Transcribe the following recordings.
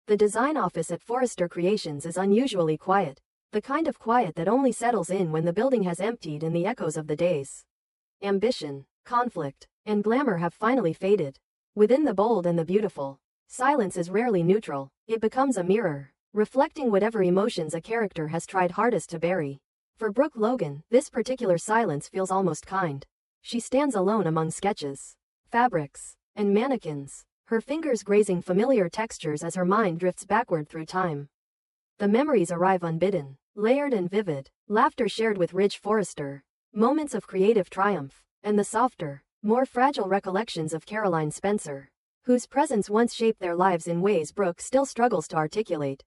The design office at Forrester Creations is unusually quiet, the kind of quiet that only settles in when the building has emptied and the echoes of the days. Ambition, conflict, and glamour have finally faded. Within the bold and the beautiful, silence is rarely neutral, it becomes a mirror, reflecting whatever emotions a character has tried hardest to bury. For Brooke Logan, this particular silence feels almost kind. She stands alone among sketches, fabrics, and mannequins, her fingers grazing familiar textures as her mind drifts backward through time. The memories arrive unbidden, layered and vivid, laughter shared with Ridge Forrester, moments of creative triumph, and the softer, more fragile recollections of Caroline Spencer, whose presence once shaped their lives in ways Brooke still struggles to articulate.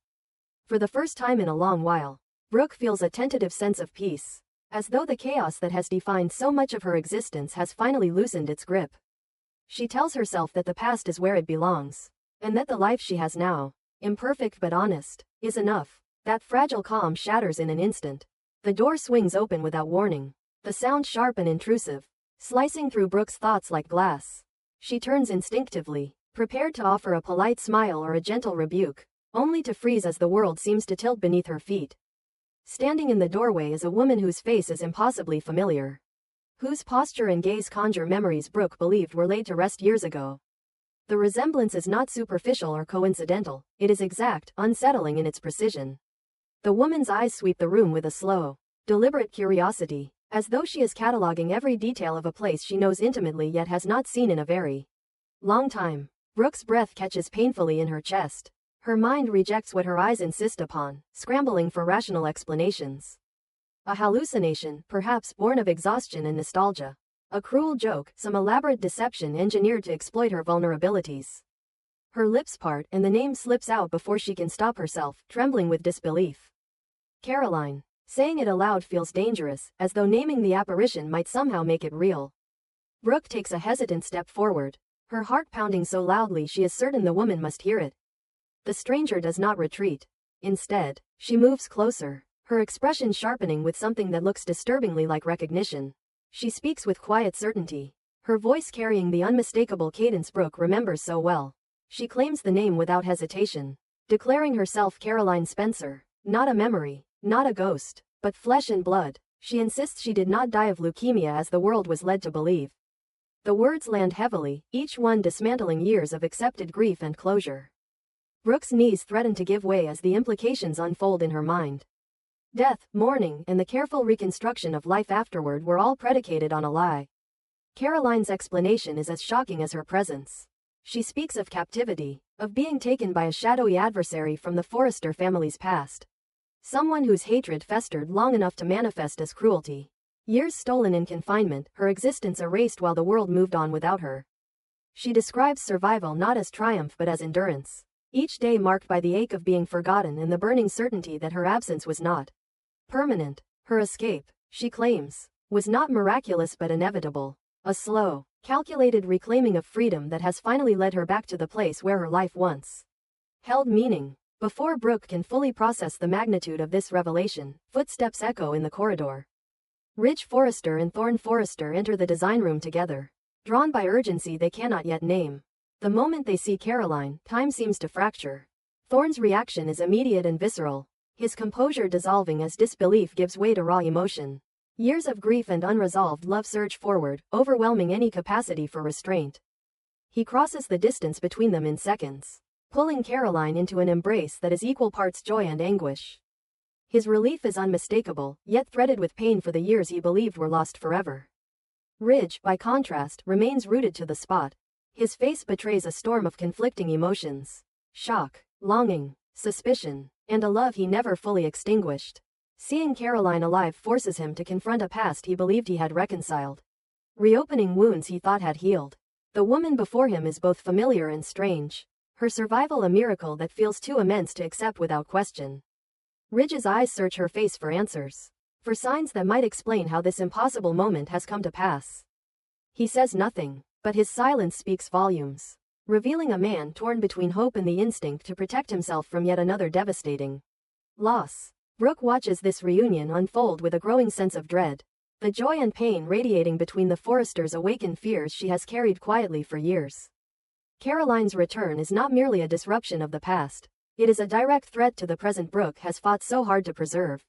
For the first time in a long while, Brooke feels a tentative sense of peace, as though the chaos that has defined so much of her existence has finally loosened its grip. She tells herself that the past is where it belongs, and that the life she has now, imperfect but honest, is enough. That fragile calm shatters in an instant. The door swings open without warning, the sound sharp and intrusive, slicing through Brooke's thoughts like glass. She turns instinctively, prepared to offer a polite smile or a gentle rebuke, only to freeze as the world seems to tilt beneath her feet. Standing in the doorway is a woman whose face is impossibly familiar, whose posture and gaze conjure memories Brooke believed were laid to rest years ago. The resemblance is not superficial or coincidental, it is exact, unsettling in its precision. The woman's eyes sweep the room with a slow, deliberate curiosity, as though she is cataloging every detail of a place she knows intimately yet has not seen in a very long time. Brooke's breath catches painfully in her chest. Her mind rejects what her eyes insist upon, scrambling for rational explanations. A hallucination, perhaps born of exhaustion and nostalgia. A cruel joke, some elaborate deception engineered to exploit her vulnerabilities. Her lips part and the name slips out before she can stop herself, trembling with disbelief. Caroline. Saying it aloud feels dangerous, as though naming the apparition might somehow make it real. Brooke takes a hesitant step forward, her heart pounding so loudly she is certain the woman must hear it. The stranger does not retreat. Instead, she moves closer, her expression sharpening with something that looks disturbingly like recognition. She speaks with quiet certainty, her voice carrying the unmistakable cadence Brooke remembers so well. She claims the name without hesitation, declaring herself Caroline Spencer. Not a memory, not a ghost, but flesh and blood. She insists she did not die of leukemia as the world was led to believe. The words land heavily, each one dismantling years of accepted grief and closure. Brooke's knees threaten to give way as the implications unfold in her mind. Death, mourning, and the careful reconstruction of life afterward were all predicated on a lie. Caroline's explanation is as shocking as her presence. She speaks of captivity, of being taken by a shadowy adversary from the Forrester family's past. Someone whose hatred festered long enough to manifest as cruelty. Years stolen in confinement, her existence erased while the world moved on without her. She describes survival not as triumph but as endurance. Each day marked by the ache of being forgotten and the burning certainty that her absence was not permanent. Her escape, she claims, was not miraculous but inevitable. A slow, calculated reclaiming of freedom that has finally led her back to the place where her life once held meaning. Before Brooke can fully process the magnitude of this revelation, footsteps echo in the corridor. Ridge Forrester and Thorne Forrester enter the design room together, drawn by urgency they cannot yet name. The moment they see Caroline, time seems to fracture. Thorne's reaction is immediate and visceral, his composure dissolving as disbelief gives way to raw emotion. Years of grief and unresolved love surge forward, overwhelming any capacity for restraint. He crosses the distance between them in seconds, pulling Caroline into an embrace that is equal parts joy and anguish. His relief is unmistakable, yet threaded with pain for the years he believed were lost forever. Ridge, by contrast, remains rooted to the spot. His face betrays a storm of conflicting emotions. Shock, longing, suspicion, and a love he never fully extinguished. Seeing Caroline alive forces him to confront a past he believed he had reconciled, reopening wounds he thought had healed. The woman before him is both familiar and strange, her survival a miracle that feels too immense to accept without question. Ridge's eyes search her face for answers, for signs that might explain how this impossible moment has come to pass. He says nothing, but his silence speaks volumes, revealing a man torn between hope and the instinct to protect himself from yet another devastating loss. Brooke watches this reunion unfold with a growing sense of dread, the joy and pain radiating between the Forresters awaken fears she has carried quietly for years. Caroline's return is not merely a disruption of the past, It is a direct threat to the present Brooke has fought so hard to preserve.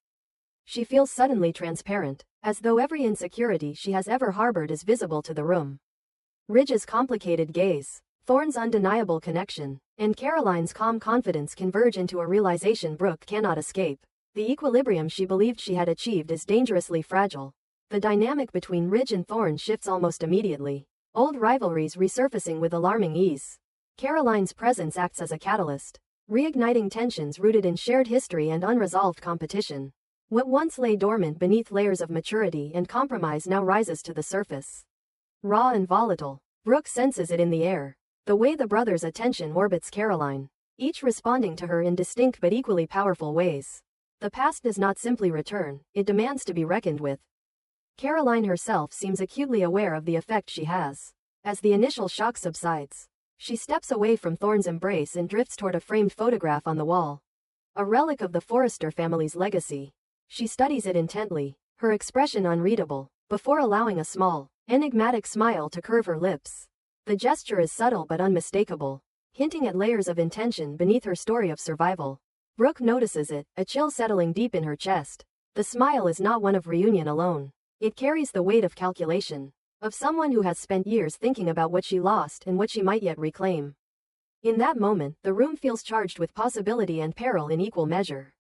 She feels suddenly transparent, as though every insecurity she has ever harbored is visible to the room. Ridge's complicated gaze, Thorne's undeniable connection, and Caroline's calm confidence converge into a realization Brooke cannot escape. The equilibrium she believed she had achieved is dangerously fragile. The dynamic between Ridge and Thorne shifts almost immediately, old rivalries resurfacing with alarming ease. Caroline's presence acts as a catalyst, reigniting tensions rooted in shared history and unresolved competition. What once lay dormant beneath layers of maturity and compromise now rises to the surface. Raw and volatile, Brooke senses it in the air, the way the brothers' attention orbits Caroline, each responding to her in distinct but equally powerful ways. The past does not simply return, it demands to be reckoned with. Caroline herself seems acutely aware of the effect she has. As the initial shock subsides, she steps away from Thorne's embrace and drifts toward a framed photograph on the wall. A relic of the Forrester family's legacy. She studies it intently, her expression unreadable, before allowing a small, enigmatic smile to curve her lips. The gesture is subtle but unmistakable, hinting at layers of intention beneath her story of survival. Brooke notices it, a chill settling deep in her chest. The smile is not one of reunion alone. It carries the weight of calculation, of someone who has spent years thinking about what she lost and what she might yet reclaim. In that moment, the room feels charged with possibility and peril in equal measure.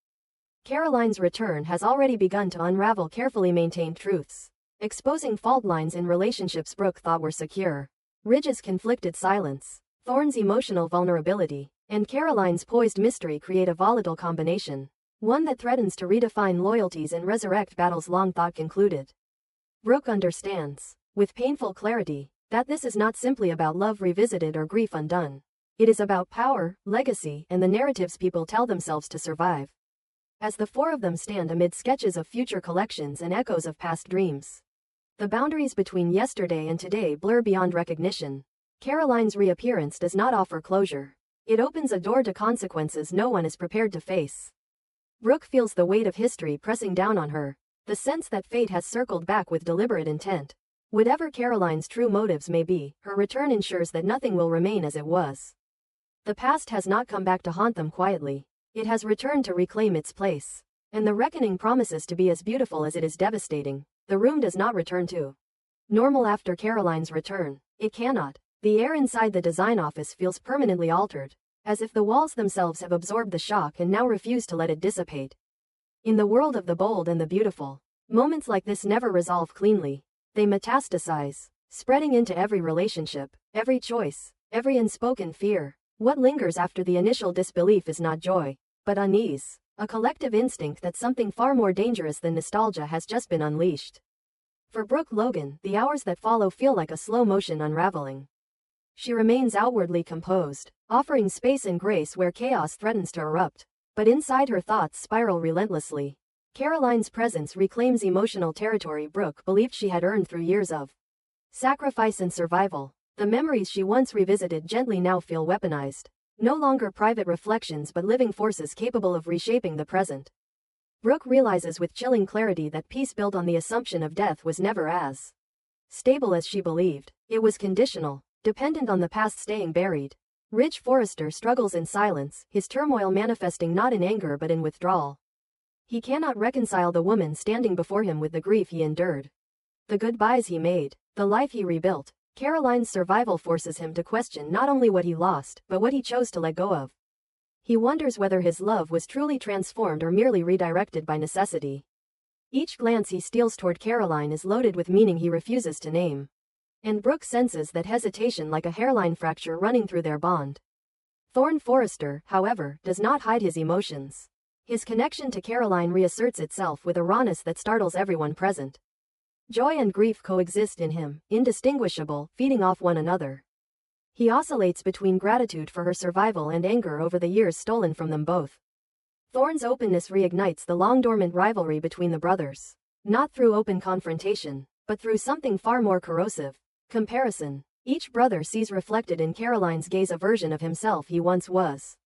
Caroline's return has already begun to unravel carefully maintained truths, exposing fault lines in relationships Brooke thought were secure. Ridge's conflicted silence, Thorne's emotional vulnerability, and Caroline's poised mystery create a volatile combination, one that threatens to redefine loyalties and resurrect battles long thought concluded. Brooke understands, with painful clarity, that this is not simply about love revisited or grief undone. It is about power, legacy, and the narratives people tell themselves to survive. As the four of them stand amid sketches of future collections and echoes of past dreams, the boundaries between yesterday and today blur beyond recognition. Caroline's reappearance does not offer closure. It opens a door to consequences no one is prepared to face. Brooke feels the weight of history pressing down on her, the sense that fate has circled back with deliberate intent. Whatever Caroline's true motives may be, her return ensures that nothing will remain as it was. The past has not come back to haunt them quietly. It has returned to reclaim its place. And the reckoning promises to be as beautiful as it is devastating. The room does not return to normal after Caroline's return. It cannot. The air inside the design office feels permanently altered, as if the walls themselves have absorbed the shock and now refuse to let it dissipate. In the world of the bold and the beautiful, moments like this never resolve cleanly. They metastasize, spreading into every relationship, every choice, every unspoken fear. What lingers after the initial disbelief is not joy, but unease, a collective instinct that something far more dangerous than nostalgia has just been unleashed. For Brooke Logan, the hours that follow feel like a slow-motion unraveling. She remains outwardly composed, offering space and grace where chaos threatens to erupt, but inside her thoughts spiral relentlessly. Caroline's presence reclaims emotional territory Brooke believed she had earned through years of sacrifice and survival. The memories she once revisited gently now feel weaponized, no longer private reflections but living forces capable of reshaping the present. Brooke realizes with chilling clarity that peace built on the assumption of death was never as stable as she believed. It was conditional, dependent on the past staying buried. Ridge Forrester struggles in silence, his turmoil manifesting not in anger but in withdrawal. He cannot reconcile the woman standing before him with the grief he endured, the goodbyes he made, the life he rebuilt. Caroline's survival forces him to question not only what he lost, but what he chose to let go of. He wonders whether his love was truly transformed or merely redirected by necessity. Each glance he steals toward Caroline is loaded with meaning he refuses to name. And Brooke senses that hesitation like a hairline fracture running through their bond. Thorne Forrester, however, does not hide his emotions. His connection to Caroline reasserts itself with a rawness that startles everyone present. Joy and grief coexist in him, indistinguishable, feeding off one another. He oscillates between gratitude for her survival and anger over the years stolen from them both. Thorne's openness reignites the long-dormant rivalry between the brothers, not through open confrontation, but through something far more corrosive: comparison. Each brother sees reflected in Caroline's gaze a version of himself he once was,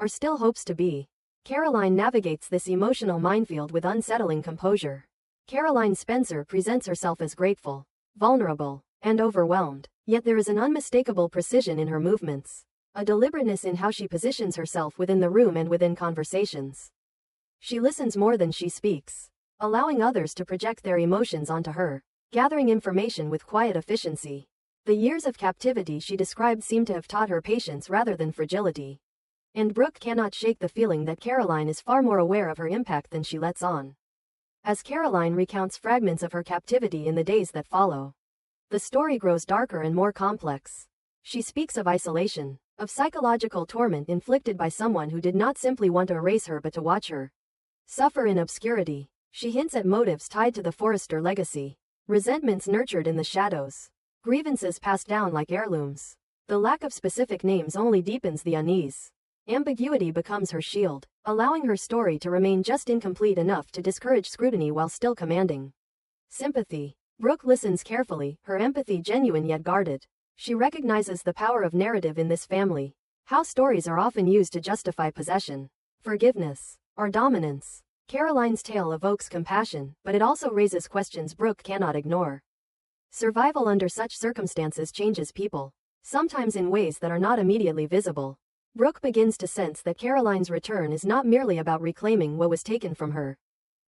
or still hopes to be. Caroline navigates this emotional minefield with unsettling composure. Caroline Spencer presents herself as grateful, vulnerable, and overwhelmed, yet there is an unmistakable precision in her movements. a deliberateness in how she positions herself within the room and within conversations. She listens more than she speaks, allowing others to project their emotions onto her, gathering information with quiet efficiency. The years of captivity she described seem to have taught her patience rather than fragility. And Brooke cannot shake the feeling that Caroline is far more aware of her impact than she lets on. As Caroline recounts fragments of her captivity in the days that follow, the story grows darker and more complex. She speaks of isolation, of psychological torment inflicted by someone who did not simply want to erase her but to watch her suffer in obscurity. She hints at motives tied to the Forrester legacy, resentments nurtured in the shadows, grievances passed down like heirlooms. The lack of specific names only deepens the unease. Ambiguity becomes her shield, allowing her story to remain just incomplete enough to discourage scrutiny while still commanding sympathy. Brooke listens carefully, her empathy genuine yet guarded. She recognizes the power of narrative in this family, how stories are often used to justify possession, forgiveness, or dominance. Caroline's tale evokes compassion, but it also raises questions Brooke cannot ignore. Survival under such circumstances changes people, sometimes in ways that are not immediately visible. Brooke begins to sense that Caroline's return is not merely about reclaiming what was taken from her,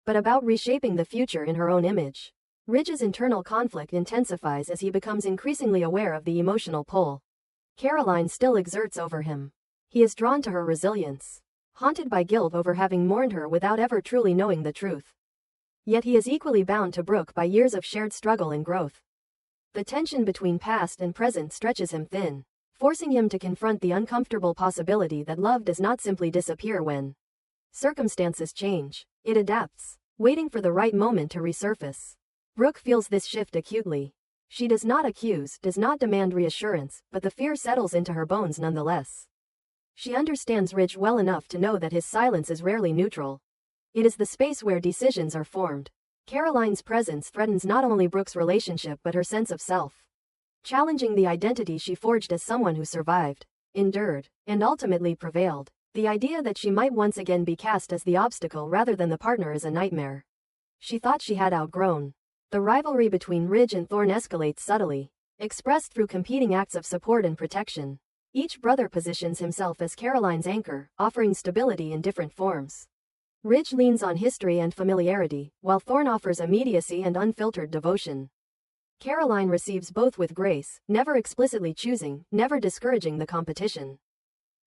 but about reshaping the future in her own image. Ridge's internal conflict intensifies as he becomes increasingly aware of the emotional pull Caroline still exerts over him. He is drawn to her resilience, haunted by guilt over having mourned her without ever truly knowing the truth. Yet he is equally bound to Brooke by years of shared struggle and growth. The tension between past and present stretches him thin, forcing him to confront the uncomfortable possibility that love does not simply disappear when circumstances change. It adapts, waiting for the right moment to resurface. Brooke feels this shift acutely. She does not accuse, does not demand reassurance, but the fear settles into her bones nonetheless. She understands Ridge well enough to know that his silence is rarely neutral. It is the space where decisions are formed. Caroline's presence threatens not only Brooke's relationship but her sense of self, challenging the identity she forged as someone who survived, endured, and ultimately prevailed. The idea that she might once again be cast as the obstacle rather than the partner is a nightmare she thought she had outgrown. The rivalry between Ridge and Thorne escalates subtly, expressed through competing acts of support and protection. Each brother positions himself as Caroline's anchor, offering stability in different forms. Ridge leans on history and familiarity, while Thorne offers immediacy and unfiltered devotion. Caroline receives both with grace, never explicitly choosing, never discouraging the competition.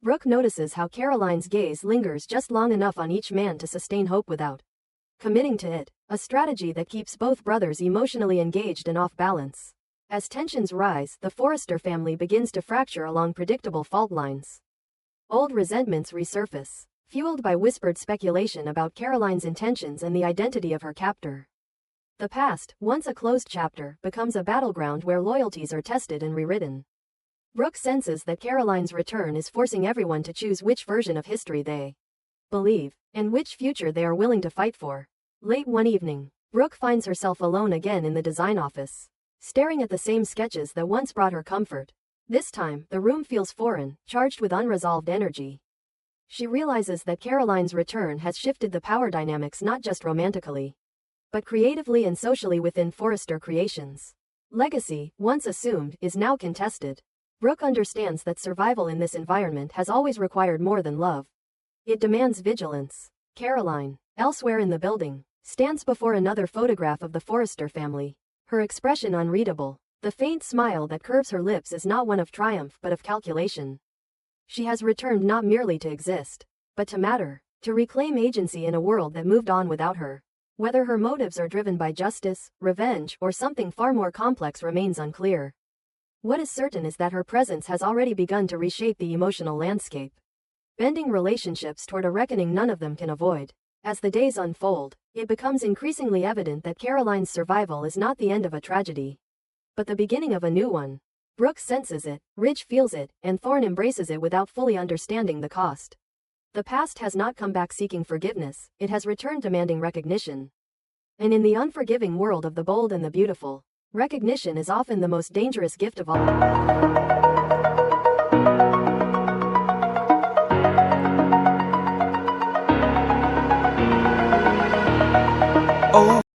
Brooke notices how Caroline's gaze lingers just long enough on each man to sustain hope without committing to it, a strategy that keeps both brothers emotionally engaged and off balance. As tensions rise, the Forrester family begins to fracture along predictable fault lines. Old resentments resurface, fueled by whispered speculation about Caroline's intentions and the identity of her captor. The past, once a closed chapter, becomes a battleground where loyalties are tested and rewritten. Brooke senses that Caroline's return is forcing everyone to choose which version of history they believe, and which future they are willing to fight for. Late one evening, Brooke finds herself alone again in the design office, staring at the same sketches that once brought her comfort. This time, the room feels foreign, charged with unresolved energy. She realizes that Caroline's return has shifted the power dynamics not just romantically, but creatively and socially within Forrester Creations. Legacy, once assumed, is now contested. Brooke understands that survival in this environment has always required more than love. It demands vigilance. Caroline, elsewhere in the building, stands before another photograph of the Forrester family, her expression unreadable. The faint smile that curves her lips is not one of triumph but of calculation. She has returned not merely to exist, but to matter, to reclaim agency in a world that moved on without her. Whether her motives are driven by justice, revenge, or something far more complex remains unclear. What is certain is that her presence has already begun to reshape the emotional landscape, bending relationships toward a reckoning none of them can avoid. As the days unfold, it becomes increasingly evident that Caroline's survival is not the end of a tragedy, but the beginning of a new one. Brooke senses it, Ridge feels it, and Thorne embraces it without fully understanding the cost. The past has not come back seeking forgiveness, it has returned demanding recognition. And in the unforgiving world of the bold and the beautiful, recognition is often the most dangerous gift of all.